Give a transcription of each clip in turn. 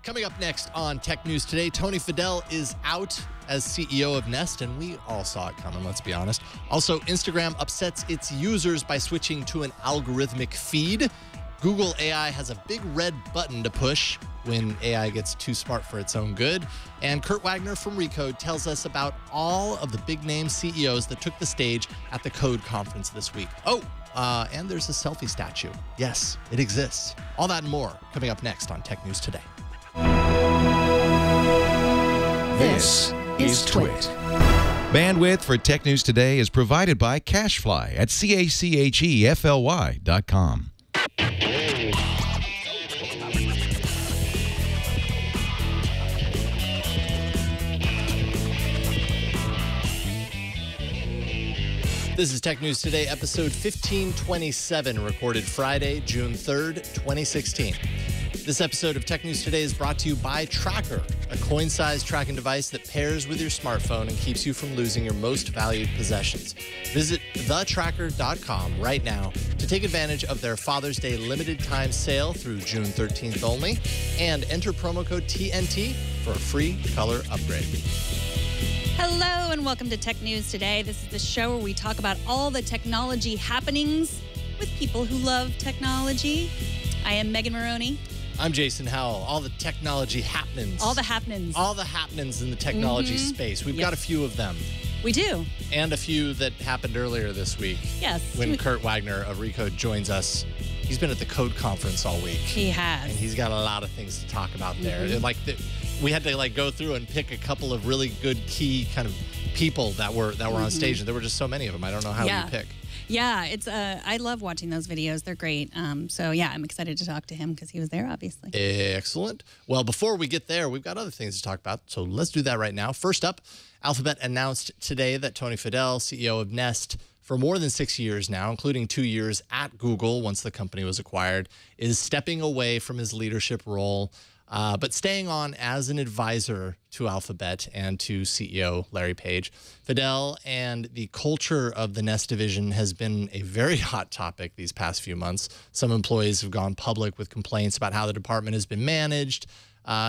Coming up next on Tech News Today, Tony Fadell is out as CEO of Nest, and we all saw it coming, let's be honest. Also, Instagram upsets its users by switching to an algorithmic feed. Google AI has a big red button to push when AI gets too smart for its own good. And Kurt Wagner from Recode tells us about all of the big-name CEOs that took the stage at the Code conference this week. And there's a selfie statue. Yes, it exists. All that and more coming up next on Tech News Today. This is Twit. Bandwidth for Tech News Today is provided by CashFly at CACHEFLY.com. This is Tech News Today, episode 1527, recorded Friday, June 3rd, 2016. This episode of Tech News Today is brought to you by Tracker, a coin-sized tracking device that pairs with your smartphone and keeps you from losing your most valued possessions. Visit thetracker.com right now to take advantage of their Father's Day limited time sale through June 13th only, and enter promo code TNT for a free color upgrade. Hello and welcome to Tech News Today. This is the show where we talk about all the technology happenings with people who love technology. I am Megan Maroney. I'm Jason Howell. All the technology happenings. All the happenings. All the happenings in the technology space. We've got a few of them. We do. And a few that happened earlier this week. Yes. When Kurt Wagner of Recode joins us. He's been at the Code conference all week. He has. And he's got a lot of things to talk about there. We had to go through and pick a couple of really good key kind of people that were on stage. And there were just so many of them. I don't know how you pick. Yeah, it's I love watching those videos. They're great. So yeah, I'm excited to talk to him because he was there, obviously. Excellent. Well, before we get there, we've got other things to talk about. So let's do that right now. First up, Alphabet announced today that Tony Fadell, CEO of Nest, for more than 6 years now, including 2 years at Google once the company was acquired, is stepping away from his leadership role, but staying on as an advisor to Alphabet and to CEO Larry Page. Fadell and the culture of the Nest division has been a very hot topic these past few months. Some employees have gone public with complaints about how the department has been managed,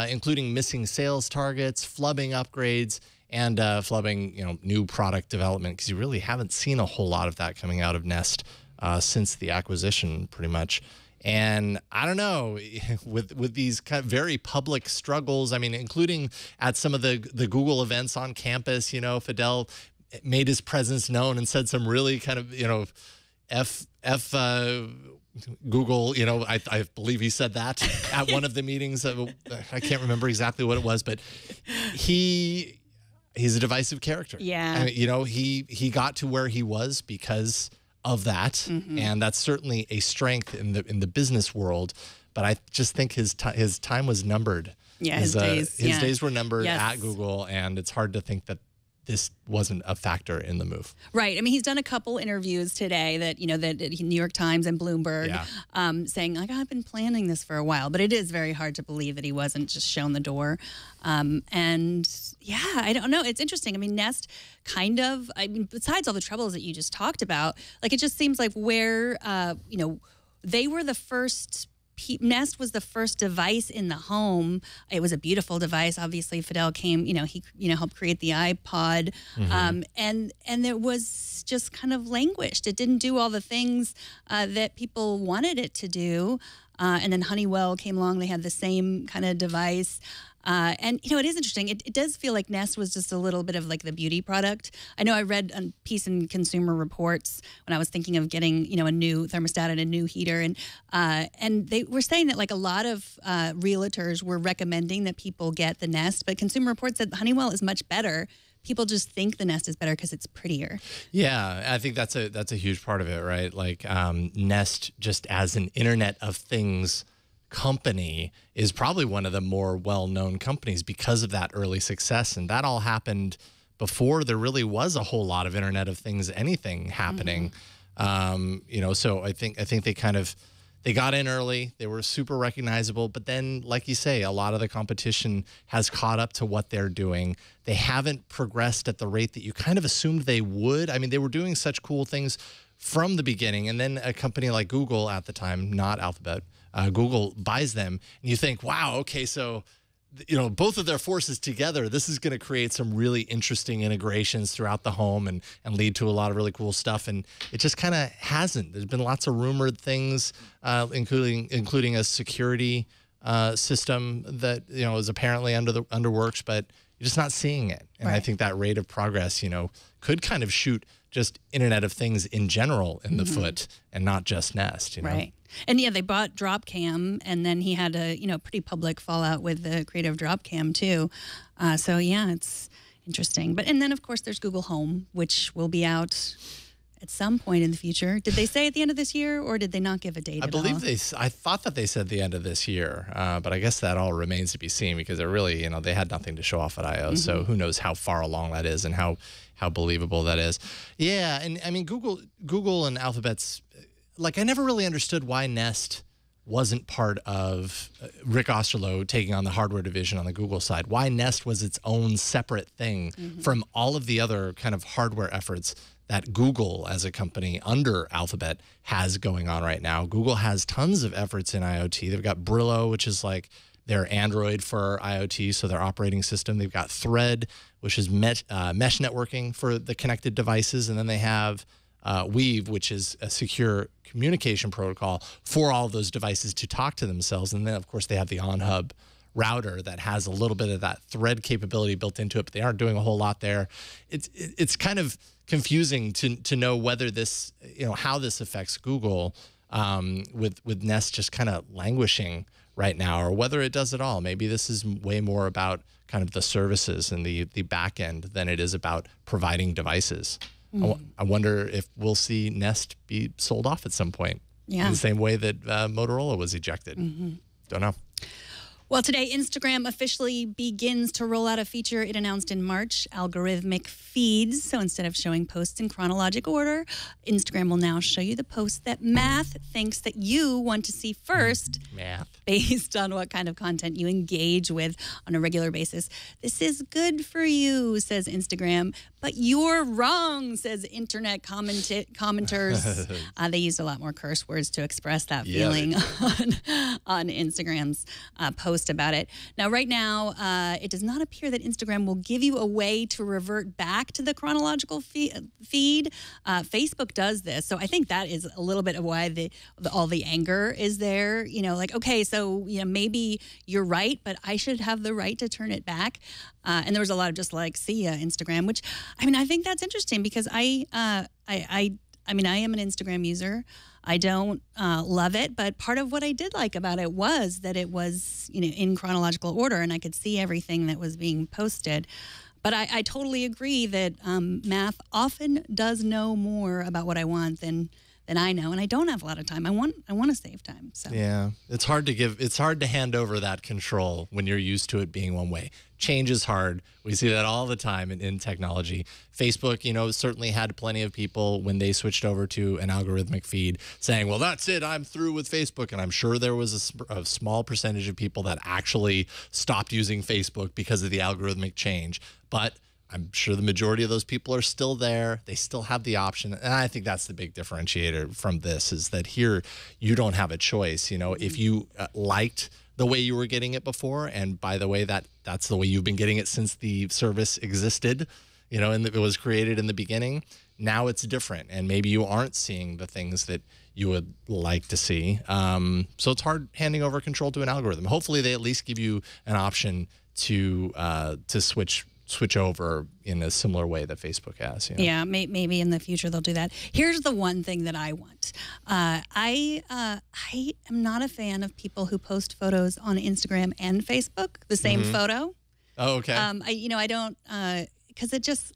including missing sales targets, flubbing upgrades, and flubbing, new product development, because you really haven't seen a whole lot of that coming out of Nest since the acquisition, pretty much. And I don't know, with these kind of very public struggles, I mean, including at some of the Google events on campus, Fadell made his presence known and said some really kind of, Google, I believe he said that at one of the meetings. I can't remember exactly what it was, but he's a divisive character. Yeah. He got to where he was because of that, and that's certainly a strength in the business world. But I just think his time was numbered. Yeah, his days were numbered at Google, and it's hard to think that this wasn't a factor in the move. Right. I mean, he's done a couple interviews today that, that New York Times and Bloomberg saying, I've been planning this for a while. But it is very hard to believe that he wasn't just shown the door. And yeah, I don't know. It's interesting. I mean, Nest besides all the troubles that you just talked about, it just seems like where, they were the first. Nest was the first device in the home. It was a beautiful device. Obviously, Fadell came, he helped create the iPod. And it was just kind of languished. It didn't do all the things that people wanted it to do. And then Honeywell came along. They had the same kind of device. And, it is interesting. It does feel like Nest was just a little bit of the beauty product. I know I read a piece in Consumer Reports when I was thinking of getting, a new thermostat and a new heater. And they were saying that a lot of realtors were recommending that people get the Nest. But Consumer Reports said Honeywell is much better. People just think the Nest is better because it's prettier. Yeah, I think that's a huge part of it, right? Nest, just as an Internet of Things company, is probably one of the more well-known companies because of that early success. And that all happened before there really was a whole lot of Internet of Things, anything happening. So I think they got in early. They were super recognizable. But then, like you say, a lot of the competition has caught up to what they're doing. They haven't progressed at the rate that you kind of assumed they would. I mean, they were doing such cool things from the beginning. And then a company like Google at the time, not Alphabet, Google buys them. And you think, wow, okay, so both of their forces together, this is going to create some really interesting integrations throughout the home and lead to a lot of really cool stuff. And it just kind of hasn't. There's been lots of rumored things, including a security system that, is apparently under works, but you're just not seeing it. And I think that rate of progress, could kind of shoot just Internet of Things in general in the foot and not just Nest, Right. And yeah, they bought Dropcam, and then he had a pretty public fallout with the creator of Dropcam too. So yeah, it's interesting. And then of course there's Google Home, which will be out at some point in the future. Did they say at the end of this year, or did they not give a date? I believe I thought that they said the end of this year, but I guess that all remains to be seen because it really, they had nothing to show off at I/O. So who knows how far along that is and how believable that is. Yeah, and I mean Google and Alphabet's. I never really understood why Nest wasn't part of Rick Osterloh taking on the hardware division on the Google side. Why Nest was its own separate thing from all of the other kind of hardware efforts that Google as a company under Alphabet has going on right now. Google has tons of efforts in IoT. They've got Brillo, which is like their Android for IoT, so their operating system. They've got Thread, which is mesh networking for the connected devices. And then they have Weave, which is a secure communication protocol for all of those devices to talk to themselves. And then, of course, they have the on-hub router that has a little bit of that Thread capability built into it, but they aren't doing a whole lot there. It's kind of confusing to know whether this, how this affects Google with Nest just kind of languishing right now, or whether it does at all. Maybe this is way more about kind of the services and the back end than it is about providing devices. I wonder if we'll see Nest be sold off at some point in the same way that Motorola was ejected. Don't know. Well, today, Instagram officially begins to roll out a feature it announced in March, algorithmic feeds. So instead of showing posts in chronological order, Instagram will now show you the posts that Math thinks that you want to see first. Math. Based on what kind of content you engage with on a regular basis. This is good for you, says Instagram. But you're wrong, says internet commenters. They used a lot more curse words to express that feeling on Instagram's post about it. Now, right now, it does not appear that Instagram will give you a way to revert back to the chronological feed. Facebook does this. So I think that is a little bit of why all the anger is there. Okay, so maybe you're right, but I should have the right to turn it back. And there was a lot of just see ya, Instagram, which, I think that's interesting because I am an Instagram user. I don't love it, but part of what I did like about it was that it was, in chronological order and I could see everything that was being posted. But I totally agree that Math often does know more about what I want than I know, and I don't have a lot of time. I want to save time. So yeah, it's hard to hand over that control when you're used to it being one way. Change is hard. We see that all the time in technology. Facebook, certainly had plenty of people when they switched over to an algorithmic feed saying, well, that's it, I'm through with Facebook. And I'm sure there was a small percentage of people that actually stopped using Facebook because of the algorithmic change. But I'm sure the majority of those people are still there. They still have the option. And I think that's the big differentiator from this is that here you don't have a choice. If you liked the way you were getting it before, and by the way, that's the way you've been getting it since the service existed, and it was created in the beginning, now it's different. And maybe you aren't seeing the things that you would like to see. So it's hard handing over control to an algorithm. Hopefully they at least give you an option to switch over in a similar way that Facebook has. Yeah, maybe in the future they'll do that. Here's the one thing that I want. I am not a fan of people who post photos on Instagram and Facebook, the same photo. Oh, okay. I don't, because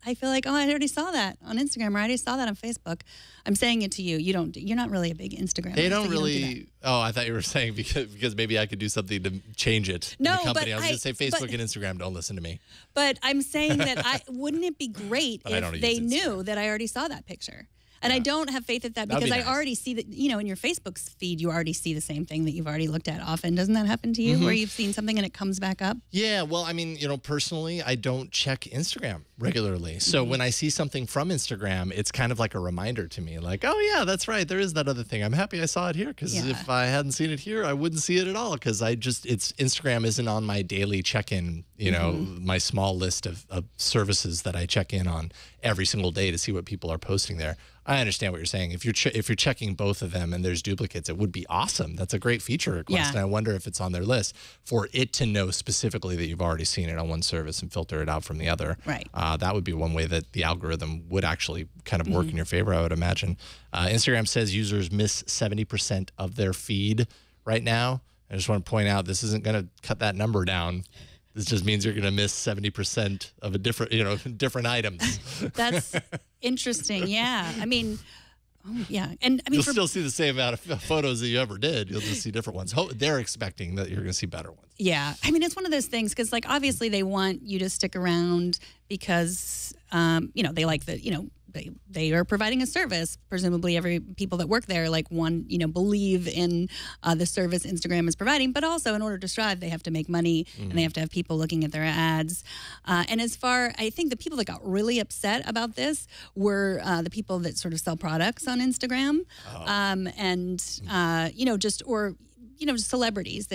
I feel like, I already saw that on Instagram, or I already saw that on Facebook. I'm saying it to you. You're not really a big Instagram. They don't really. I thought you were saying because maybe I could do something to change it. No, in the company. but I was going to say Facebook and Instagram don't listen to me. But I'm saying that wouldn't it be great if they knew that I already saw that picture? And I don't have faith at that That'd because be I nice. already see that, in your Facebook's feed, you already see the same thing that you've already looked at often. Doesn't that happen to you where you've seen something and it comes back up? Yeah, well, I mean, personally, I don't check Instagram regularly. So when I see something from Instagram, it's kind of like a reminder to me, like, oh, yeah, that's right. There is that other thing. I'm happy I saw it here because if I hadn't seen it here, I wouldn't see it at all because Instagram isn't on my daily check-in, my small list of services that I check in on every single day to see what people are posting there. I understand what you're saying. If you're checking both of them and there's duplicates, it would be awesome. That's a great feature request. Yeah. And I wonder if it's on their list for it to know specifically that you've already seen it on one service and filter it out from the other. Right. That would be one way that the algorithm would actually kind of work in your favor, I would imagine. Instagram says users miss 70% of their feed right now. I just want to point out this isn't going to cut that number down. This just means you're going to miss 70% of a different items. That's interesting. Yeah. I mean, yeah. And I mean, You'll still see the same amount of photos that you ever did. You'll just see different ones. They're expecting that you're going to see better ones. yeah. I mean, it's one of those things because, like, obviously they want you to stick around because, they like that, they are providing a service. Presumably, every people that work there believe in the service Instagram is providing. But also, in order to strive, they have to make money and they have to have people looking at their ads. And I think the people that got really upset about this were the people that sort of sell products on Instagram, just celebrities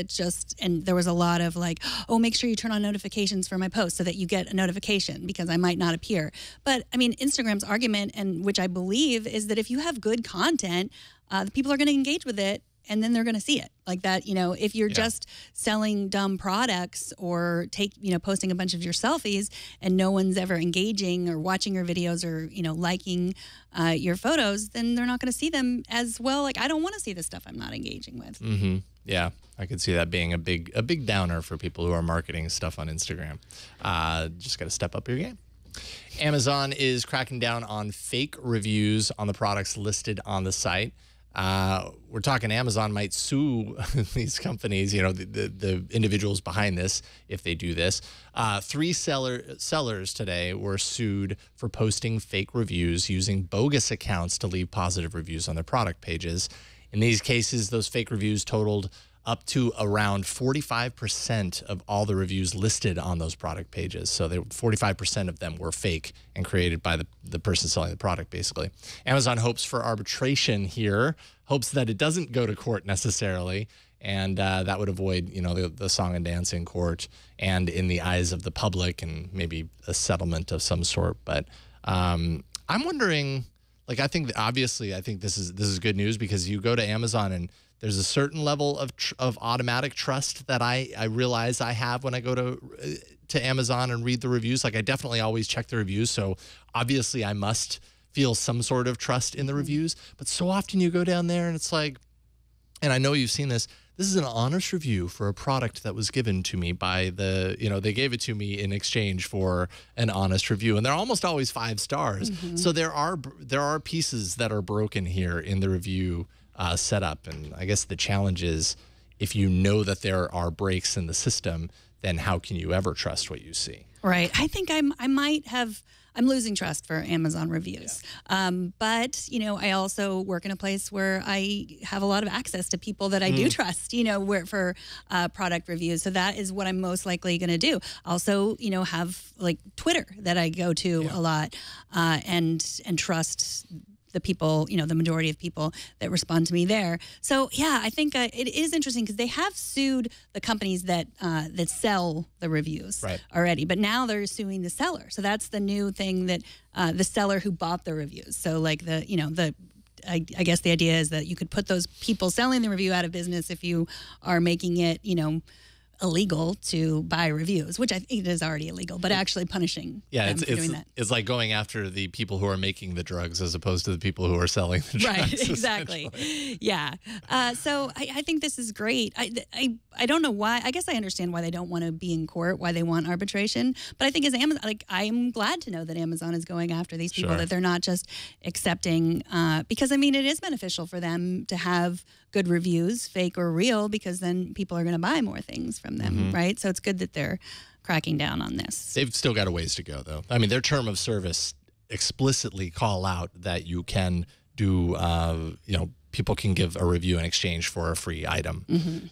and there was a lot of like, oh, make sure you turn on notifications for my post so that you get a notification because I might not appear. But I mean, Instagram's argument, and which I believe, is that if you have good content, the people are going to engage with it and then they're going to see it like that. If you're just selling dumb products or posting a bunch of your selfies and no one's ever engaging or watching your videos or, liking your photos, then they're not going to see them as well. Like, I don't want to see the stuff I'm not engaging with. Mm-hmm. Yeah, I could see that being a big downer for people who are marketing stuff on Instagram. Just got to step up your game. Amazon is cracking down on fake reviews on the products listed on the site. We're talking Amazon might sue these companies, the individuals behind this, if they do this. 3 sellers today were sued for posting fake reviews using bogus accounts to leave positive reviews on their product pages. In these cases, those fake reviews totaled up to around 45% of all the reviews listed on those product pages. So 45% of them were fake and created by the person selling the product, basically. Amazon hopes for arbitration here, hopes that it doesn't go to court necessarily, and that would avoid, the song and dance in court and in the eyes of the public and maybe a settlement of some sort. But I'm wondering, like, I think this is good news because you go to Amazon and there's a certain level of automatic trust that I realize I have when I go to Amazon and read the reviews. Like, I definitely always check the reviews, so obviously I must feel some sort of trust in the reviews. But so often you go down there and it's like, and I know you've seen this, this is an honest review for a product that was given to me by they gave it to me in exchange for an honest review. And they're almost always 5 stars. Mm-hmm. So there are pieces that are broken here in the review setup. And I guess the challenge is, if you know that there are breaks in the system, then how can you ever trust what you see? Right. I think I'm losing trust for Amazon reviews. Yeah. But, I also work in a place where I have a lot of access to people that I do trust, for product reviews. So that is what I'm most likely going to do. Also, have like Twitter that I go to a lot and trust the people, the majority of people that respond to me there. So yeah, I think it is interesting because they have sued the companies that sell the reviews already, but now they're suing the seller. So that's the new thing, that the seller who bought the reviews. So like I guess the idea is that you could put those people selling the review out of business if you are making it, illegal to buy reviews, which I think it is already illegal, but actually punishing them for doing that. It's like going after the people who are making the drugs as opposed to the people who are selling the drugs. Right, exactly. Yeah. So I think this is great. I don't know why. I guess I understand why they don't want to be in court, why they want arbitration. But I think as Amazon, I'm glad to know that Amazon is going after these people, that they're not just accepting, because I mean, it is beneficial for them to have good reviews, fake or real, because then people are going to buy more things from them, right? So it's good that they're cracking down on this. They've still got a ways to go, though. I mean, their term of service explicitly call out that you can do, people can give a review in exchange for a free item.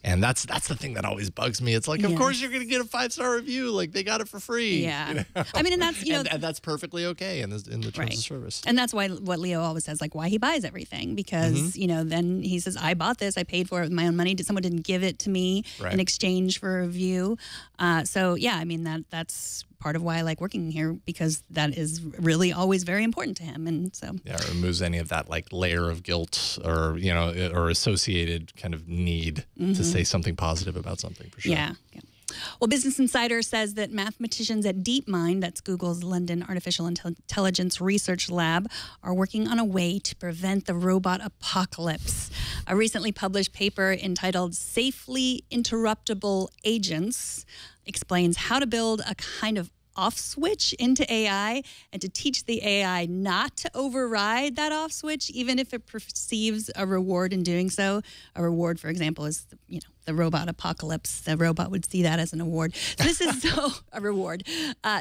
And that's the thing that always bugs me. It's like, of course you're going to get a 5-star review. Like, they got it for free. Yeah. You know? I mean, and that's, and that's perfectly okay in the terms of service. And that's why what Leo always says, like, why he buys everything. Because, then he says, I bought this. I paid for it with my own money. Someone didn't give it to me in exchange for a review. So, yeah, I mean, that's part of why I like working here, because that is really always very important to him. And so it removes any of that like layer of guilt or or associated kind of need to say something positive about something, for sure. Yeah. Well, Business Insider says that mathematicians at DeepMind, that's Google's London Artificial Intelligence Research Lab, are working on a way to prevent the robot apocalypse. A recently published paper entitled Safely Interruptible Agents explains how to build a kind of off switch into AI and to teach the AI not to override that off switch, even if it perceives a reward in doing so. A reward, for example, is the robot apocalypse. The robot would see that as an award. So this is a reward.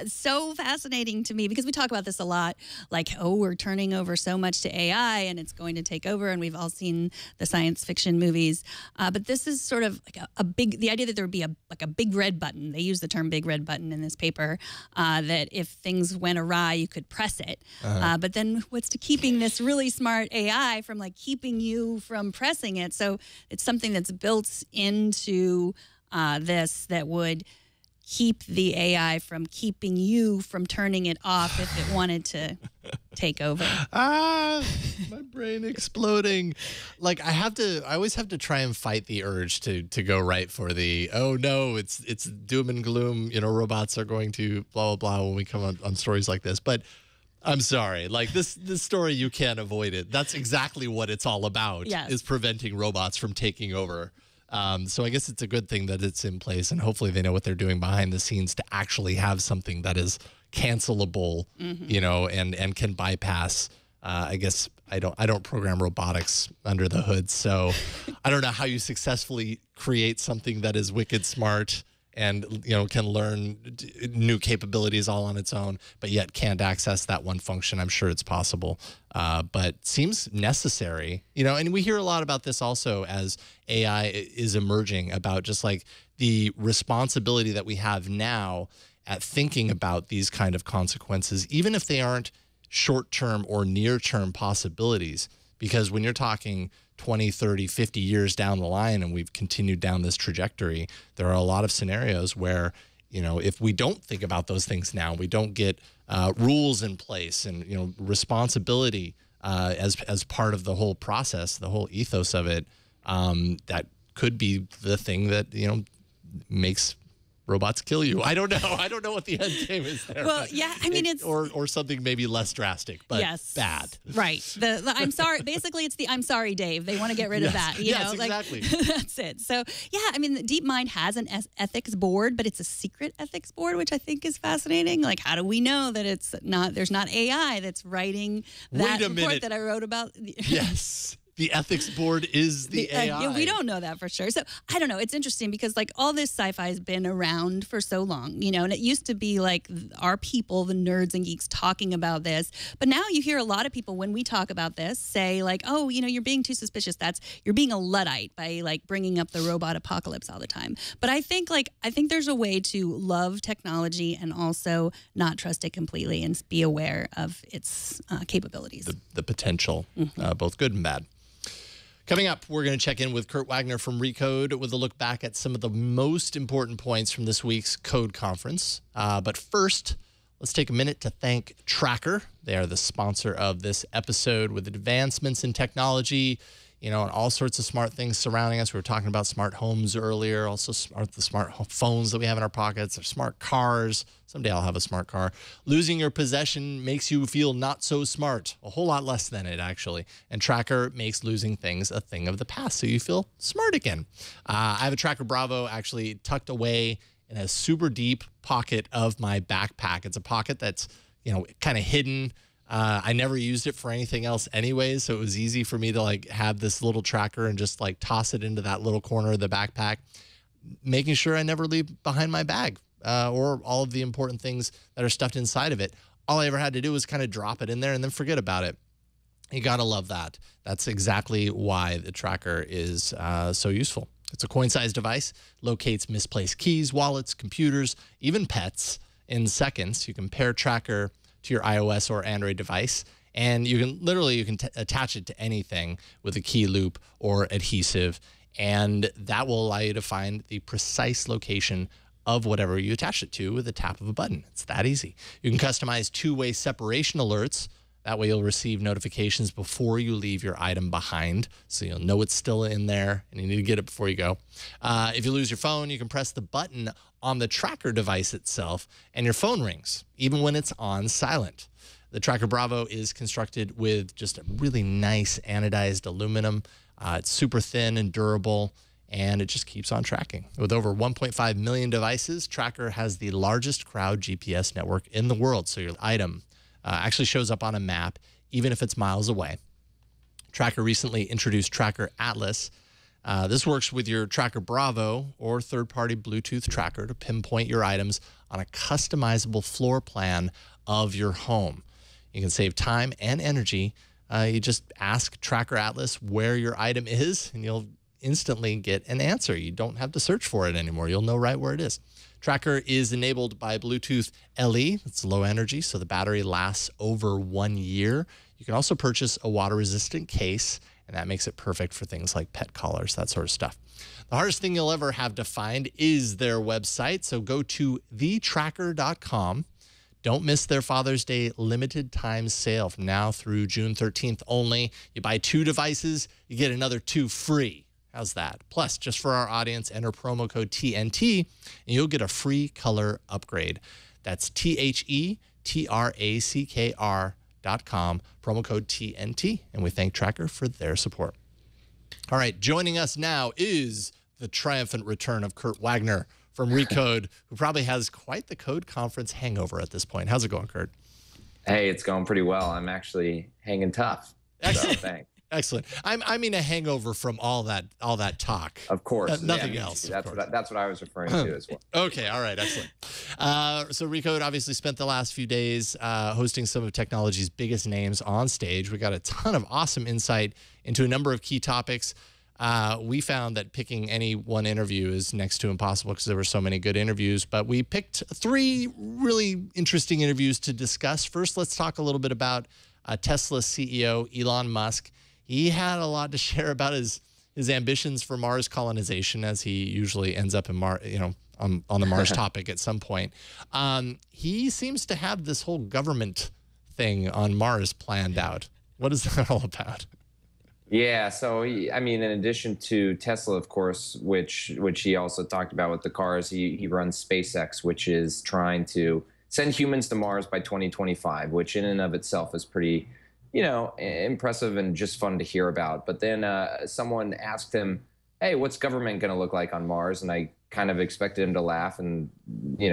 So fascinating to me, because we talk about this a lot, like, we're turning over so much to AI and it's going to take over, and we've all seen the science fiction movies. But this is sort of like the idea that there would be a big red button. They use the term big red button in this paper, that if things went awry, you could press it. But then what's to keeping this really smart AI from keeping you from pressing it? So it's something that's built into this that would keep the AI from keeping you from turning it off if it wanted to take over. My brain exploding. Like, I always have to try and fight the urge to go right for the, oh no, it's doom and gloom, robots are going to blah, blah, blah when we come on stories like this. But I'm sorry, like this story, you can't avoid it. That's exactly what it's all about, is preventing robots from taking over. So I guess it's a good thing that it's in place, and hopefully they know what they're doing behind the scenes to actually have something that is cancelable, and can bypass. I guess I don't program robotics under the hood, so I don't know how you successfully create something that is wicked smart and can learn new capabilities all on its own, but yet can't access that one function. I'm sure it's possible, but seems necessary. And we hear a lot about this also as AI is emerging, about just like the responsibility that we have now at thinking about these kind of consequences, even if they aren't short-term or near-term possibilities. Because when you're talking 20, 30, 50 years down the line, and we've continued down this trajectory, there are a lot of scenarios where, if we don't think about those things now, we don't get rules in place and, responsibility as part of the whole process, the whole ethos of it, that could be the thing that, makes robots kill you. I don't know. I don't know what the end game is there. Well, yeah, I mean, it's or something maybe less drastic, but bad. Right. The I'm sorry. Basically, it's the I'm sorry, Dave. They want to get rid of that. Exactly. That's it. So yeah, I mean, DeepMind has an ethics board, but it's a secret ethics board, which I think is fascinating. Like, how do we know that it's not? There's not AI that's writing that report that I wrote about. Yes. The ethics board is the AI. We don't know that for sure. So I don't know. It's interesting because all this sci-fi has been around for so long, and it used to be like our people, the nerds and geeks, talking about this. But now you hear a lot of people when we talk about this say like, oh, you're being too suspicious. You're being a Luddite by bringing up the robot apocalypse all the time. But I think there's a way to love technology and also not trust it completely and be aware of its capabilities. The potential, both good and bad. Coming up, we're going to check in with Kurt Wagner from Recode with a look back at some of the most important points from this week's Code Conference. But first, let's take a minute to thank Tracker. They are the sponsor of this episode. With advancements in technology, and all sorts of smart things surrounding us. We were talking about smart homes earlier, also the smart phones that we have in our pockets, or smart cars. Someday I'll have a smart car. Losing your possession makes you feel not so smart, a whole lot less than it, actually. And Tracker makes losing things a thing of the past, so you feel smart again. I have a Tracker Bravo actually tucked away in a super deep pocket of my backpack. It's a pocket that's, kind of hidden. I never used it for anything else anyways, so it was easy for me to have this little tracker and just toss it into that little corner of the backpack, making sure I never leave behind my bag or all of the important things that are stuffed inside of it. all I ever had to do was kind of drop it in there and then forget about it. You got to love that. That's exactly why the tracker is so useful. It's a coin-sized device, locates misplaced keys, wallets, computers, even pets in seconds. You can pair tracker to your iOS or Android device, and you can literally attach it to anything with a key loop or adhesive, and that will allow you to find the precise location of whatever you attach it to with a tap of a button. It's that easy. You can customize two-way separation alerts. That way you'll receive notifications before you leave your item behind, so you'll know it's still in there and you need to get it before you go. If you lose your phone, you can press the button on the tracker device itself and your phone rings, even when it's on silent. The Tracker Bravo is constructed with just a really nice anodized aluminum. It's super thin and durable, and it just keeps on tracking. With over 1.5 million devices, Tracker has the largest crowd GPS network in the world, so your item actually shows up on a map, even if it's miles away. Tracker recently introduced Tracker Atlas. This works with your Tracker Bravo or third-party Bluetooth tracker to pinpoint your items on a customizable floor plan of your home. You can save time and energy. You just ask Tracker Atlas where your item is, and you'll instantly get an answer. You don't have to search for it anymore. You'll know right where it is. Tracker is enabled by Bluetooth LE. It's low energy, so the battery lasts over 1 year. You can also purchase a water-resistant case, and that makes it perfect for things like pet collars, that sort of stuff. The hardest thing you'll ever have to find is their website, so go to thetracker.com. Don't miss their Father's Day limited time sale from now through June 13th only. You buy 2 devices, you get another 2 free. How's that? Plus, just for our audience, enter promo code TNT, and you'll get a free color upgrade. That's TheTracker.com, promo code TNT, and we thank Tracker for their support. All right, joining us now is the triumphant return of Kurt Wagner from Recode, who probably has quite the code conference hangover at this point. How's it going, Kurt? Hey, it's going pretty well. I'm actually hanging tough. So thanks. Excellent. I mean a hangover from all that talk. Of course. Nothing else. That's what I was referring to as well. Okay. All right. Excellent. So Recode obviously spent the last few days hosting some of technology's biggest names on stage. We got a ton of awesome insight into a number of key topics. We found that picking any one interview is next to impossible because there were so many good interviews, but we picked 3 really interesting interviews to discuss. First, let's talk a little bit about Tesla CEO Elon Musk. He had a lot to share about his ambitions for Mars colonization, as he usually ends up in on the Mars topic at some point. He seems to have this whole government thing on Mars planned out. What is that all about? Yeah, so in addition to Tesla, of course, which he also talked about with the cars, he runs SpaceX, which is trying to send humans to Mars by 2025, which in and of itself is pretty, impressive and just fun to hear about. But then someone asked him, hey, what's government going to look like on Mars? And I kind of expected him to laugh and,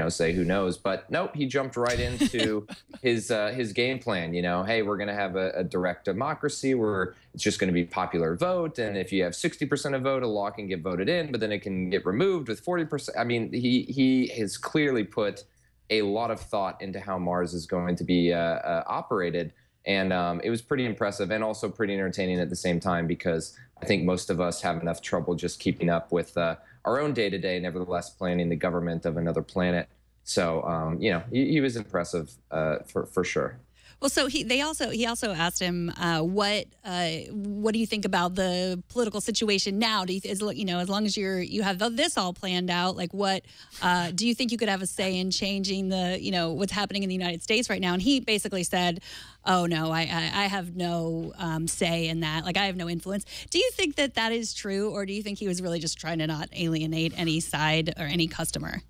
say, who knows? But nope, he jumped right into his game plan. Hey, we're going to have a direct democracy where it's just going to be popular vote. And if you have 60% of vote, a law can get voted in, but then it can get removed with 40%. I mean, he has clearly put a lot of thought into how Mars is going to be operated. And it was pretty impressive and also pretty entertaining at the same time, because I think most of us have enough trouble just keeping up with our own day-to-day, nevertheless planning the government of another planet. So, he was impressive for sure. Well, so he also asked him what do you think about the political situation now? As long as you have this all planned out, like what do you think you could have a say in changing what's happening in the United States right now? And he basically said, "Oh no, I have no say in that. Like I have no influence." Do you think that is true, or do you think he was really just trying to not alienate any side or any customer?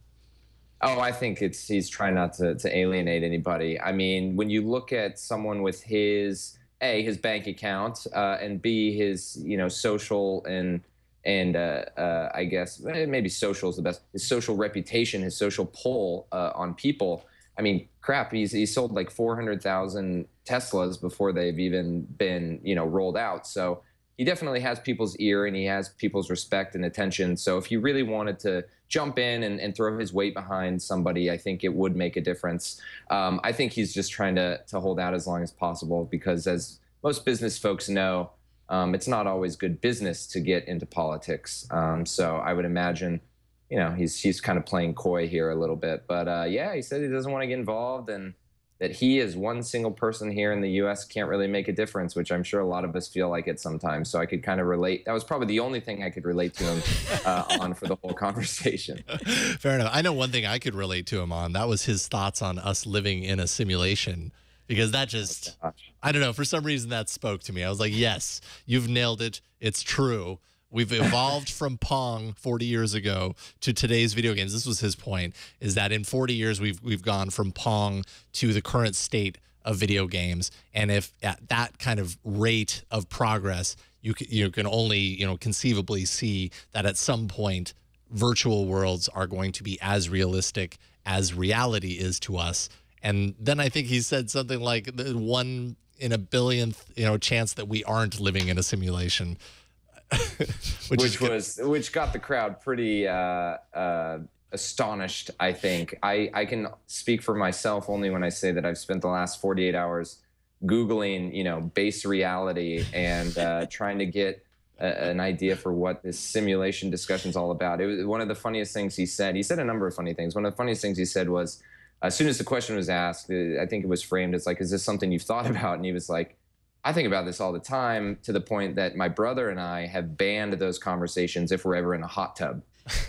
Oh, I think he's trying not to alienate anybody. I mean, when you look at someone with his bank account, and B, his social and I guess maybe social is the best, his social reputation, his social pull on people. I mean, crap, he sold like 400,000 Teslas before they've even been rolled out. So he definitely has people's ear and he has people's respect and attention. So if he really wanted to jump in and throw his weight behind somebody, I think it would make a difference. I think he's just trying to hold out as long as possible because, as most business folks know, it's not always good business to get into politics. So I would imagine, he's kind of playing coy here a little bit. But yeah, he said he doesn't want to get involved and that he as one single person here in the U.S. can't really make a difference, which I'm sure a lot of us feel like it sometimes. So I could kind of relate. That was probably the only thing I could relate to him on for the whole conversation. Fair enough. I know one thing I could relate to him on. That was his thoughts on us living in a simulation. Because that just, I don't know, for some reason that spoke to me. I was like, yes, you've nailed it. It's true. We've evolved from Pong 40 years ago to today's video games. This was his point, is that in 40 years we've gone from Pong to the current state of video games. And if at that kind of rate of progress, you can only, conceivably see that at some point virtual worlds are going to be as realistic as reality is to us. And then I think he said something like the 1 in a billionth, chance that we aren't living in a simulation. which got the crowd pretty astonished, I think. I can speak for myself only when I say that I've spent the last 48 hours Googling, base reality and trying to get an idea for what this simulation discussion is all about. It was one of the funniest things he said. He said a number of funny things. One of the funniest things he said was, as soon as the question was asked, I think it was framed as like, is this something you've thought about? And he was like, I think about this all the time, to the point that my brother and I have banned those conversations if we're ever in a hot tub.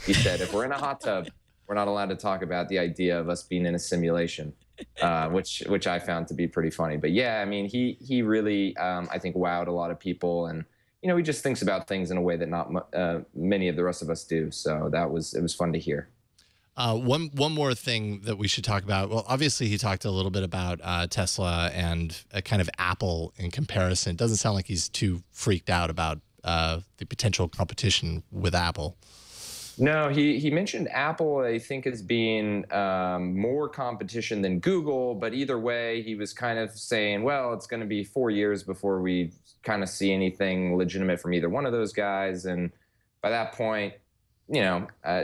He said, if we're in a hot tub, we're not allowed to talk about the idea of us being in a simulation, which I found to be pretty funny. But yeah, I mean, he really, I think, wowed a lot of people. And, he just thinks about things in a way that not many of the rest of us do. So it was fun to hear. One more thing that we should talk about. Well, obviously he talked a little bit about Tesla and kind of Apple in comparison. It doesn't sound like he's too freaked out about the potential competition with Apple. No, he mentioned Apple, I think, as being more competition than Google. But either way, he was kind of saying, well, it's going to be 4 years before we kind of see anything legitimate from either one of those guys. And by that point,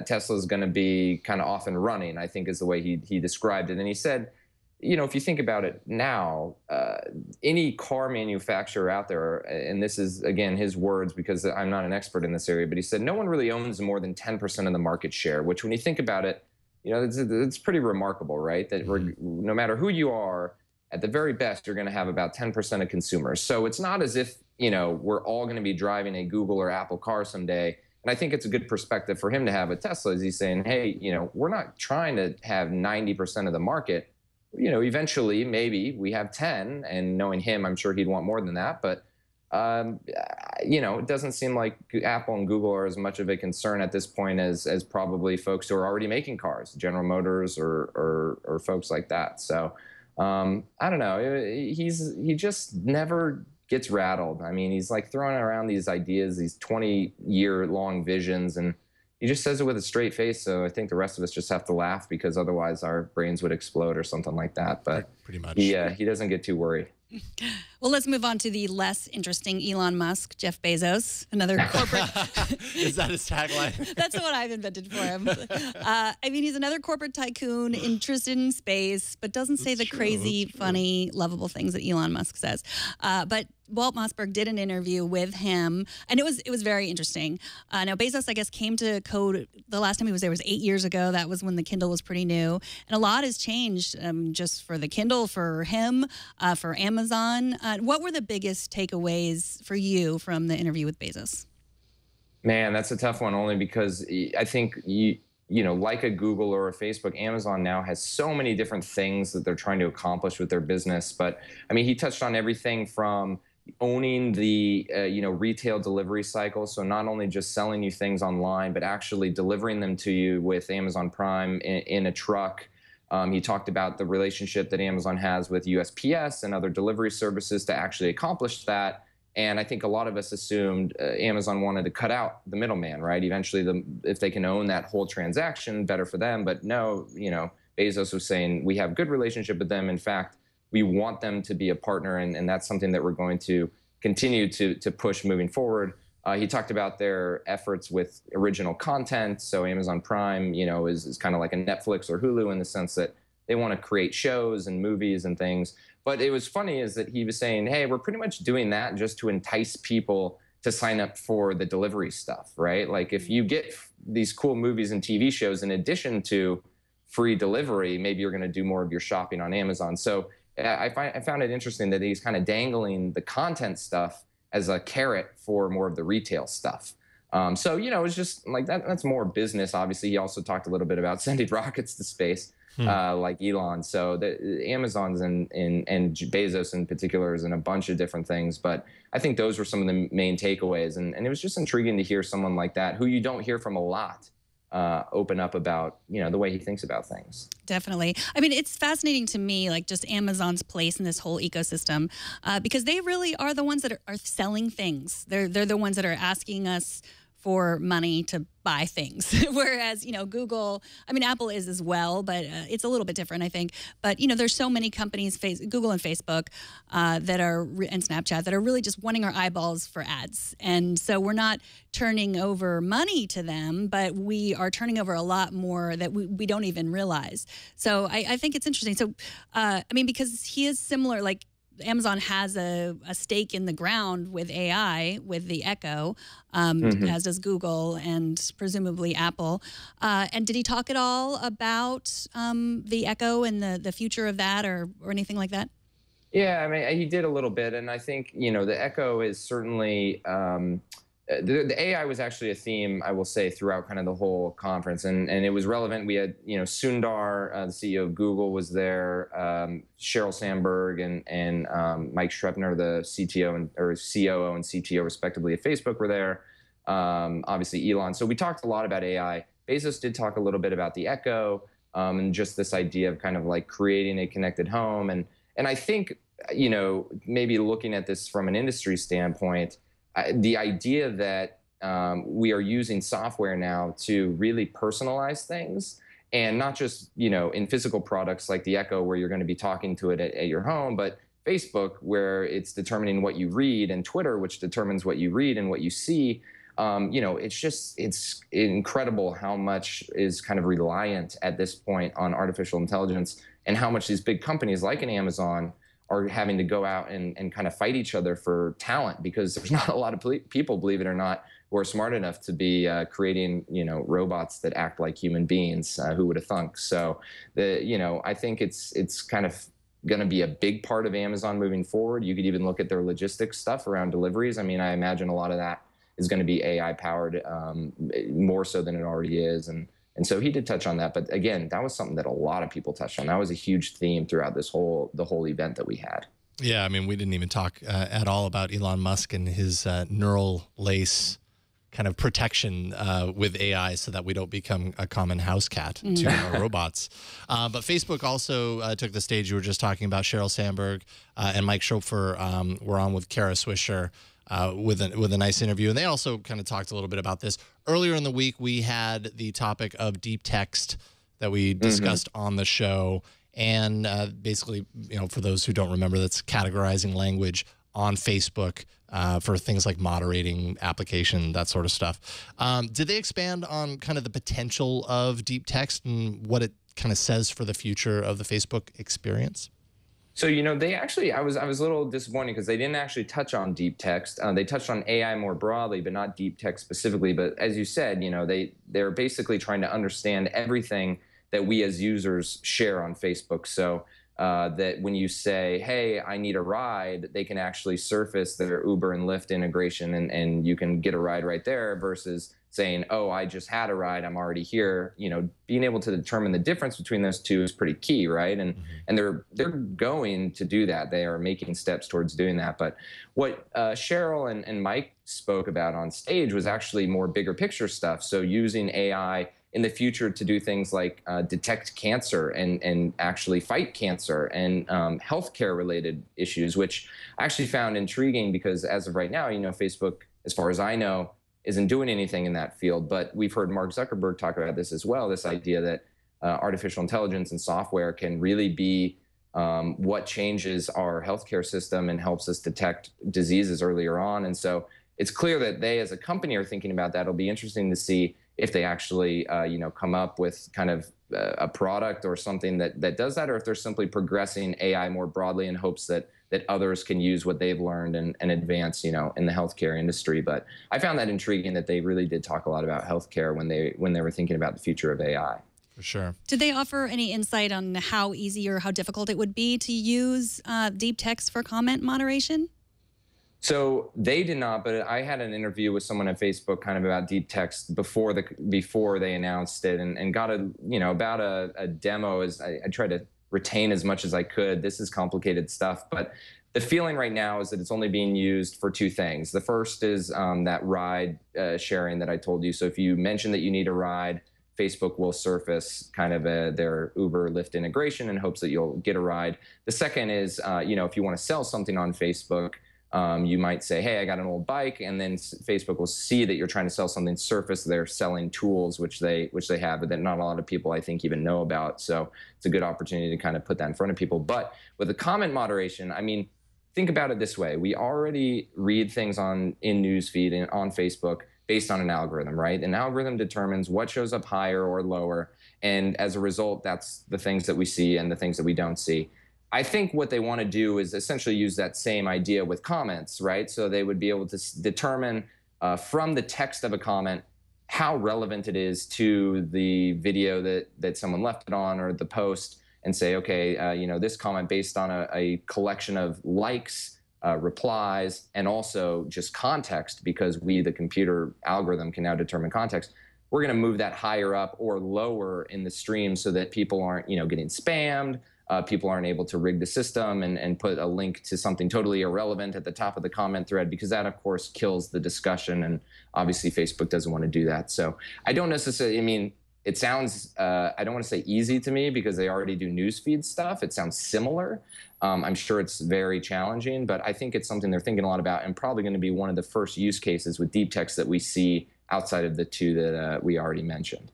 Tesla is going to be kind of off and running, I think is the way he described it. And he said, if you think about it now, any car manufacturer out there, and this is, again, his words because I'm not an expert in this area, but he said no one really owns more than 10% of the market share, which when you think about it, it's pretty remarkable, right? That no matter who you are, at the very best, you're going to have about 10% of consumers. So it's not as if, we're all going to be driving a Google or Apple car someday. And I think it's a good perspective for him to have with Tesla, is he's saying, hey, we're not trying to have 90% of the market. Eventually, maybe we have 10, and knowing him, I'm sure he'd want more than that. But, it doesn't seem like Apple and Google are as much of a concern at this point as probably folks who are already making cars, General Motors or folks like that. So I don't know. He just never gets rattled. I mean, he's like throwing around these ideas, these 20-year-long visions, and he just says it with a straight face. So I think the rest of us just have to laugh because otherwise our brains would explode or something like that. But pretty much, he doesn't get too worried. Well, let's move on to the less interesting Elon Musk, Jeff Bezos, another corporate. Is that his tagline? That's what I've invented for him. He's another corporate tycoon interested in space, but doesn't say the crazy, funny, lovable things that Elon Musk says. But Walt Mossberg did an interview with him, and it was very interesting. Now, Bezos, I guess, came to code the last time he was there was 8 years ago. That was when the Kindle was pretty new, and a lot has changed just for the Kindle, for him, for Amazon. What were the biggest takeaways for you from the interview with Bezos? Man, that's a tough one, only because I think like a Google or a Facebook, Amazon now has so many different things that they're trying to accomplish with their business. But I mean, he touched on everything from owning the retail delivery cycle, so not only just selling you things online, but actually delivering them to you with Amazon Prime in a truck. He talked about the relationship that Amazon has with USPS and other delivery services to actually accomplish that. And I think a lot of us assumed Amazon wanted to cut out the middleman, right? Eventually, if they can own that whole transaction, better for them. But no, Bezos was saying we have good relationship with them. In fact, we want them to be a partner, and that's something that we're going to continue to push moving forward. He talked about their efforts with original content. So Amazon Prime, is kind of like a Netflix or Hulu in the sense that they want to create shows and movies and things. But it was funny is that he was saying, hey, we're pretty much doing that just to entice people to sign up for the delivery stuff, right? Like if you get these cool movies and TV shows in addition to free delivery, maybe you're going to do more of your shopping on Amazon. So I found it interesting that he's kind of dangling the content stuff as a carrot for more of the retail stuff. So, it's just like that's more business. Obviously, he also talked a little bit about sending rockets to space. Like Elon. So the Amazon's and Bezos in particular is in a bunch of different things. But I think those were some of the main takeaways. And it was just intriguing to hear someone like that, who you don't hear from a lot, open up about, the way he thinks about things. Definitely. I mean, it's fascinating to me, like just Amazon's place in this whole ecosystem, because they really are the ones that are selling things. They're the ones that are asking us for money to buy things. Whereas, Google, I mean, Apple is as well, but it's a little bit different, I think. But, there's so many companies, Google and Facebook, and Snapchat, that are really just wanting our eyeballs for ads. And so we're not turning over money to them, but we are turning over a lot more that we don't even realize. So I think it's interesting. So, because he is similar, like, Amazon has a stake in the ground with AI, with the Echo, as does Google and presumably Apple. And did he talk at all about the Echo and the future of that or anything like that? Yeah, I mean, he did a little bit. And I think, the Echo is certainly the AI was actually a theme, I will say, throughout kind of the whole conference, and it was relevant. We had, Sundar, the CEO of Google, was there, Sheryl Sandberg and Mike Schreppner, the CTO or COO and CTO respectively at Facebook, were there. Obviously Elon. So we talked a lot about AI. Bezos did talk a little bit about the Echo and just this idea of kind of like creating a connected home. And I think, maybe looking at this from an industry standpoint, the idea that we are using software now to really personalize things, and not just, in physical products like the Echo, where you're going to be talking to it at your home, but Facebook, where it's determining what you read, and Twitter, which determines what you read and what you see. It's incredible how much is kind of reliant at this point on artificial intelligence, and how much these big companies like an Amazon are having to go out and kind of fight each other for talent, because there's not a lot of people, believe it or not, who are smart enough to be creating, robots that act like human beings. Who would have thunk? So, I think it's kind of going to be a big part of Amazon moving forward. You could even look at their logistics stuff around deliveries. I mean, I imagine a lot of that is going to be AI powered, more so than it already is. And so he did touch on that. But again, that was something that a lot of people touched on. That was a huge theme throughout the whole event that we had. Yeah, I mean, we didn't even talk at all about Elon Musk and his neural lace kind of protection with AI, so that we don't become a common house cat to our robots. But Facebook also took the stage. You were just talking about Sheryl Sandberg and Mike Schroepfer were on with Kara Swisher. With a nice interview. And they also kind of talked a little bit about this. Earlier in the week, we had the topic of deep text that we discussed on the show. And basically, for those who don't remember, that's categorizing language on Facebook for things like moderating application, that sort of stuff. Did they expand on kind of the potential of deep text and what it kind of says for the future of the Facebook experience? So, they actually, I was a little disappointed because they didn't actually touch on deep text. They touched on AI more broadly, but not deep text specifically. But as you said, they're basically trying to understand everything that we as users share on Facebook. So that when you say, hey, I need a ride, they can actually surface their Uber and Lyft integration, and you can get a ride right there, versus saying, oh, I just had a ride, I'm already here. Being able to determine the difference between those two is pretty key, right? And they're going to do that. They are making steps towards doing that. But what Sheryl and Mike spoke about on stage was actually more bigger picture stuff. So using AI in the future to do things like detect cancer and actually fight cancer and healthcare related issues, which I actually found intriguing, because as of right now, Facebook, as far as I know, isn't doing anything in that field. But we've heard Mark Zuckerberg talk about this as well, this idea that artificial intelligence and software can really be what changes our healthcare system and helps us detect diseases earlier on. And so it's clear that they, as a company, are thinking about that. It'll be interesting to see if they actually, come up with kind of a product or something that does that, or if they're simply progressing AI more broadly in hopes that others can use what they've learned and advance, in the healthcare industry. But I found that intriguing that they really did talk a lot about healthcare when they were thinking about the future of AI. For sure. Did they offer any insight on how easy or how difficult it would be to use deep text for comment moderation? So they did not, but I had an interview with someone at Facebook kind of about deep text before they announced it, and got about a demo. As I tried to retain as much as I could. This is complicated stuff, but the feeling right now is that it's only being used for two things. The first is that ride sharing that I told you. So if you mention that you need a ride, Facebook will surface kind of their Uber Lyft integration in hopes that you'll get a ride. The second is, if you want to sell something on Facebook, you might say, hey, I got an old bike, and then Facebook will see that you're trying to sell something, surface they're selling tools, which they have, but that not a lot of people, I think, even know about. So it's a good opportunity to kind of put that in front of people. But with the comment moderation, I mean, think about it this way. We already read things in newsfeed and on Facebook based on an algorithm, right? An algorithm determines what shows up higher or lower. And as a result, that's the things that we see and the things that we don't see. I think what they want to do is essentially use that same idea with comments, right? So they would be able to determine from the text of a comment how relevant it is to the video that someone left it on, or the post, and say, okay, this comment based on a collection of likes, replies, and also just context, because the computer algorithm can now determine context. We're going to move that higher up or lower in the stream so that people aren't, getting spammed. People aren't able to rig the system and put a link to something totally irrelevant at the top of the comment thread, because that, of course, kills the discussion. And obviously, Facebook doesn't want to do that. So I don't necessarily, it sounds, I don't want to say easy to me because they already do newsfeed stuff. It sounds similar. I'm sure it's very challenging, but I think it's something they're thinking a lot about, and probably going to be one of the first use cases with deep text that we see outside of the two that we already mentioned.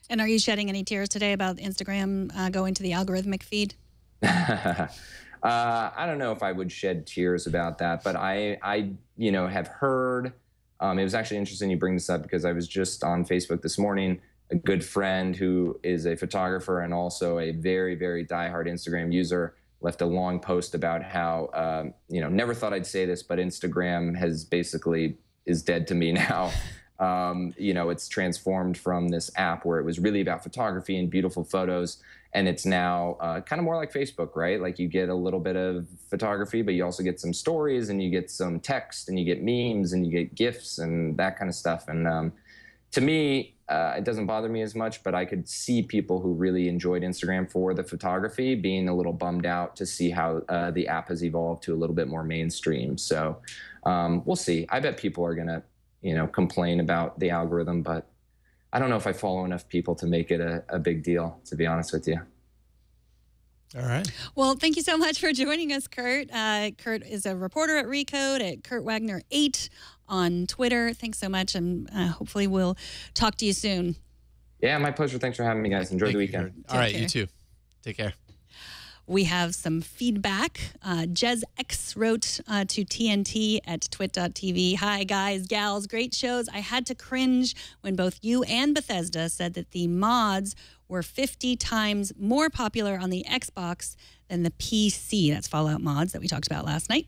And are you shedding any tears today about Instagram going to the algorithmic feed? I don't know if I would shed tears about that, but I have heard. It was actually interesting you bring this up, because I was just on Facebook this morning. A good friend who is a photographer and also a very, very diehard Instagram user left a long post about how never thought I'd say this, but Instagram is dead to me now. It's transformed from this app where it was really about photography and beautiful photos, and it's now kind of more like Facebook, right? Like, you get a little bit of photography, but you also get some stories, and you get some text, and you get memes, and you get GIFs and that kind of stuff. And to me, it doesn't bother me as much, but I could see people who really enjoyed Instagram for the photography being a little bummed out to see how the app has evolved to a little bit more mainstream. So we'll see. I bet people are going to complain about the algorithm, but I don't know if I follow enough people to make it a big deal, to be honest with you. All right. Well, thank you so much for joining us, Kurt. Kurt is a reporter at Recode at Kurt Wagner 8 on Twitter. Thanks so much, and hopefully we'll talk to you soon. Yeah, my pleasure. Thanks for having me, guys. Enjoy the weekend. All right, you too. Take care. We have some feedback. Jez X wrote to TNT at twit.tv. Hi, guys, gals, great shows. I had to cringe when both you and Bethesda said that the mods were 50 times more popular on the Xbox than the PC. That's Fallout mods that we talked about last night.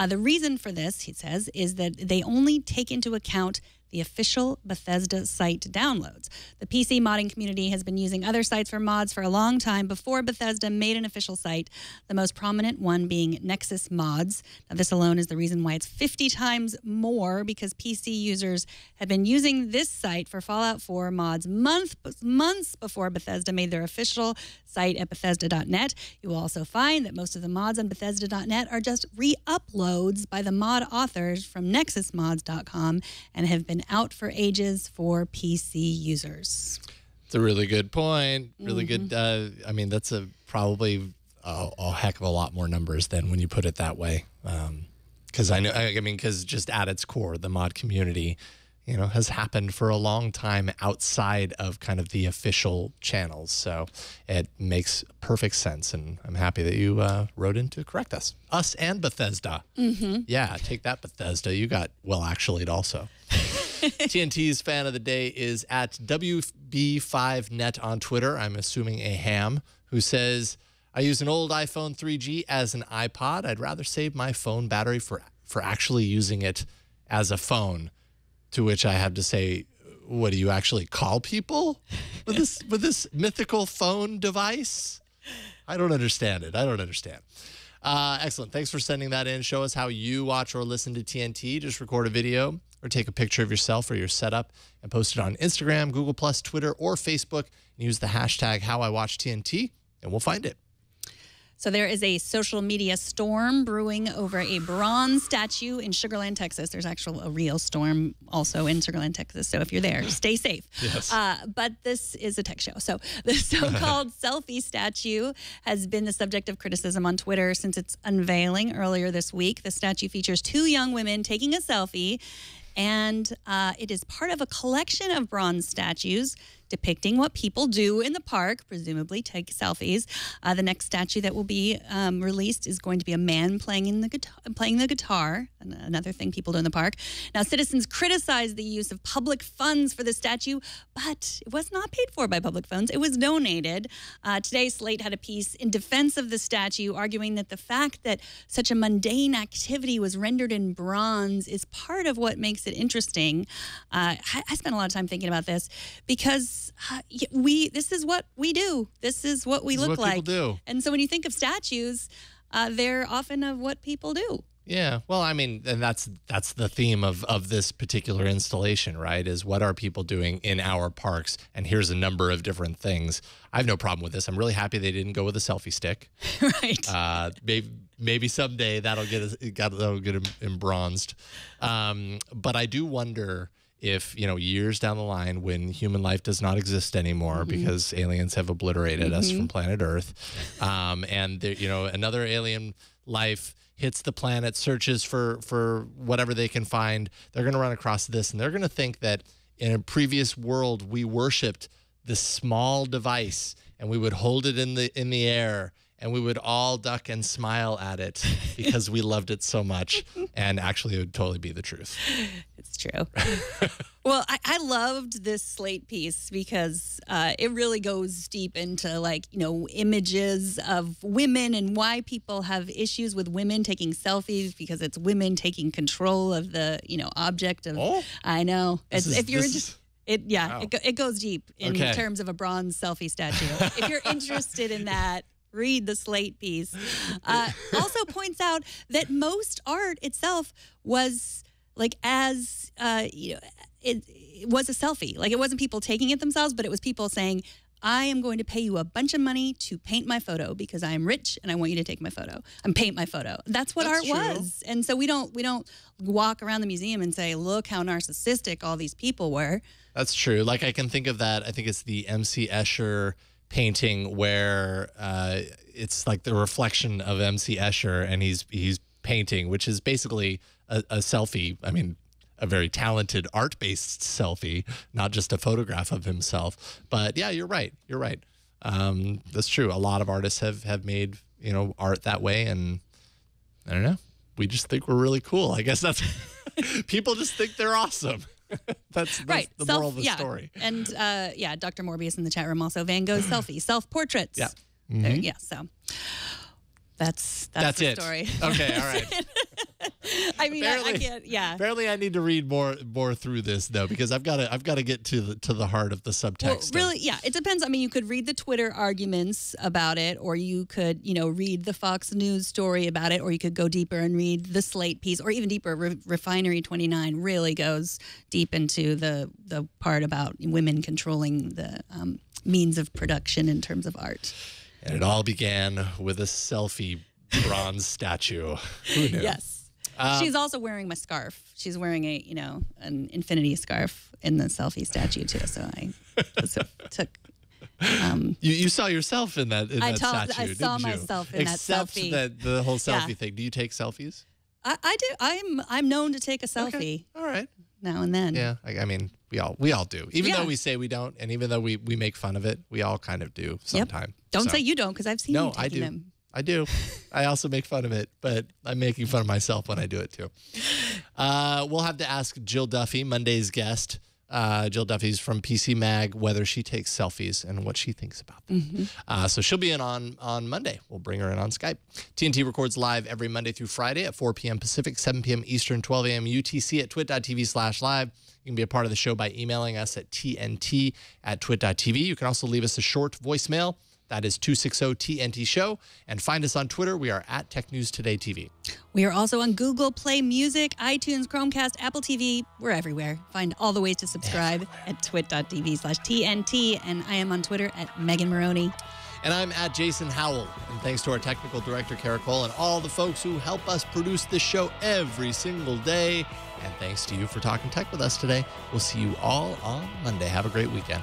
The reason for this, he says, is that they only take into account the official Bethesda site downloads. The PC modding community has been using other sites for mods for a long time before Bethesda made an official site, the most prominent one being Nexus Mods. Now, this alone is the reason why it's 50 times more, because PC users have been using this site for Fallout 4 mods months before Bethesda made their official site at Bethesda.net. You will also find that most of the mods on Bethesda.net are just re-uploads by the mod authors from NexusMods.com and have been out for ages for PC users. It's a really good point. Really good. That's probably a heck of a lot more numbers than when you put it that way. Because because just at its core, the mod community has happened for a long time outside of kind of the official channels. So it makes perfect sense. And I'm happy that you wrote in to correct us. Us and Bethesda. Yeah, take that, Bethesda. You got well actually also. TNT's fan of the day is at WB5Net on Twitter. I'm assuming a ham, who says, I use an old iPhone 3G as an iPod. I'd rather save my phone battery for actually using it as a phone. To which I have to say, what, do you actually call people with this mythical phone device? I don't understand it. I don't understand. Excellent. Thanks for sending that in. Show us how you watch or listen to TNT. Just record a video or take a picture of yourself or your setup and post it on Instagram, Google+, Twitter, or Facebook. And use the hashtag HowIWatchTNT, and we'll find it. So there is a social media storm brewing over a bronze statue in Sugar Land, Texas. There's a real storm also in Sugar Land, Texas. So if you're there, stay safe. Yes. But this is a tech show. So the so-called selfie statue has been the subject of criticism on Twitter since its unveiling earlier this week. The statue features 2 young women taking a selfie, and it is part of a collection of bronze statues depicting what people do in the park, presumably take selfies. The next statue that will be released is going to be a man playing the guitar, another thing people do in the park. Now, citizens criticized the use of public funds for the statue, but it was not paid for by public funds. It was donated. Today, Slate had a piece in defense of the statue, arguing that the fact that such a mundane activity was rendered in bronze is part of what makes it interesting. I spent a lot of time thinking about this because this is what we do. This is what we look like. People do. And so when you think of statues, they're often of what people do. Yeah, well, I mean, and that's the theme of this particular installation, right? Is what are people doing in our parks? And here's a number of different things. I have no problem with this. I'm really happy they didn't go with a selfie stick. Right. Maybe someday that'll get em bronzed. But I do wonder if, years down the line when human life does not exist anymore because aliens have obliterated us from planet Earth, and there, another alien life hits the planet, searches for whatever they can find, they're going to run across this, and they're going to think that in a previous world we worshipped this small device, and we would hold it in the air, and we would all duck and smile at it because we loved it so much. And actually, it would totally be the truth. It's true. Well, I loved this Slate piece because it really goes deep into images of women and why people have issues with women taking selfies because it's women taking control of the object of. Oh, I know. It goes deep in terms of a bronze selfie statue. If you're interested in that, read the Slate piece. Also points out that most art itself was it was a selfie. Like, it wasn't people taking it themselves, but it was people saying, I am going to pay you a bunch of money to paint my photo because I am rich and I want you to take my photo and paint my photo. That's what art was. And so we don't walk around the museum and say, look how narcissistic all these people were. That's true. Like, I can think of that. I think it's the MC Escher painting where it's like the reflection of MC Escher, and he's painting, which is basically a selfie. I mean, a very talented art-based selfie, not just a photograph of himself. But yeah, you're right. You're right. That's true. A lot of artists have made art that way, and I don't know. We just think we're really cool. I guess that's people just think they're awesome. That's right. The moral of the story. And Dr. Morbius in the chat room also. Van Gogh's selfie, self-portraits. Yeah. So that's the story. Okay, all right. I mean, I can't. Yeah. Apparently, I need to read more through this though, because I've got to get to the heart of the subtext. Well, really, yeah. It depends. I mean, you could read the Twitter arguments about it, or you could, read the Fox News story about it, or you could go deeper and read the Slate piece, or even deeper. Refinery 29 really goes deep into the part about women controlling the means of production in terms of art. And it all began with a selfie bronze statue. Who knew? Yes. She's also wearing my scarf. She's wearing an infinity scarf in the selfie statue too. So I took. You saw yourself in that statue. I saw myself in that selfie. Except the whole selfie thing. Do you take selfies? I do. I'm known to take a selfie. Okay. All right. now and then. Yeah, I mean, we all do. Even though we say we don't, and even though we make fun of it, we all kind of do sometime. Don't say you don't, because I've seen you taking them. I do. I also make fun of it, but I'm making fun of myself when I do it too. We'll have to ask Jill Duffy, Monday's guest. Jill Duffy's from PC Mag, whether she takes selfies and what she thinks about them. So she'll be in on Monday. We'll bring her in on Skype. TNT records live every Monday through Friday at 4 p.m. Pacific, 7 p.m. Eastern, 12 a.m. UTC at twit.tv/live. You can be a part of the show by emailing us at tnt@twit.tv. You can also leave us a short voicemail. That is 260-TNT-SHOW. And find us on Twitter. We are at Tech News Today TV. We are also on Google Play Music, iTunes, Chromecast, Apple TV. We're everywhere. Find all the ways to subscribe at twit.tv/TNT. And I am on Twitter at Megan Maroney. And I'm at Jason Howell. And thanks to our technical director, Kara Cole, and all the folks who help us produce this show every single day. And thanks to you for talking tech with us today. We'll see you all on Monday. Have a great weekend.